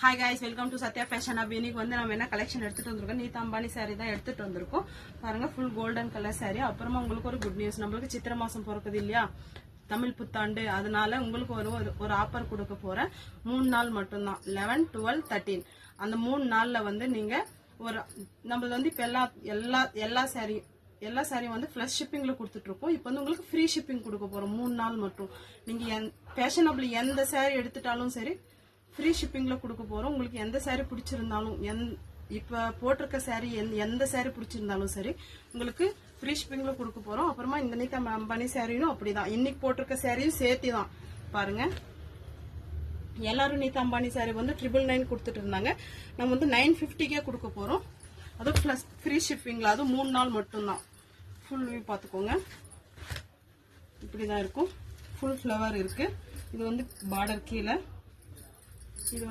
Hi guys, welcome to Satya Fashion Hub. இன்னைக்கு வந்து நம்ம என்ன கலெக்ஷன் எடுத்துட்டு வந்திருக்கோம். நீதா அம்பானி saree தான் எடுத்துட்டு வந்திருக்கோம். பாருங்க full golden color saree. அப்புறமா உங்களுக்கு ஒரு குட் நியூஸ். நமக்கு சித்திரை மாசம் பிறக்குது இல்லையா? தமிழ் புத்தாண்டு. அதனால உங்களுக்கு ஒரு ஆஃபர் கொடுக்க போறேன். 3 நாள் மட்டும் தான். 11, 12, 13. அந்த 3 நாள்ல வந்து நீங்க ஒரு நம்ம வந்து இப்ப எல்லா சாரியும் வந்து ஃப்ளஷ் ஷிப்பிங்ல கொடுத்துட்டு இருக்கோம். இப்போ வந்து உங்களுக்கு ஃப்ரீ ஷிப்பிங் கொடுக்க போறோம் 3 நாள் மட்டும். நீங்க ஃபேஷனபிள் எந்த சாரி எடுத்துட்டாலும் சரி ஃப்ரீ ஷிப்பிங்ல கொடுக்க போறோம். உங்களுக்கு எந்த சாரி பிடிச்சிருந்தாலும் இப்ப போட்டிருக்க சாரி எந்த சாரி பிடிச்சிருந்தாலும் சரி உங்களுக்கு ஃப்ரீ ஷிப்பிங்ல கொடுக்க போறோம். அப்புறமா இந்த நீதா அம்பானி சாரியும் அப்படிதான். இன்னைக்கு போட்டிருக்க சாரியும் சேர்த்து தான் பாருங்க. எல்லாரும் நீதா அம்பானி சாரி வந்து 999 கொடுத்துட்டு இருந்தாங்க. நம்ம வந்து 950 கொடுக்க போறோம். அதுவும் பிளஸ் ஃப்ரீ ஷிப்பிங்ல. அது 3 நாள் மட்டும்தான். ஃபுல் வியூ பார்த்துக்கோங்க. இப்படிதான் இருக்கும். ஃபுல் ஃப்ளவர் இருக்கு. இது வந்து பார்டர் கீழே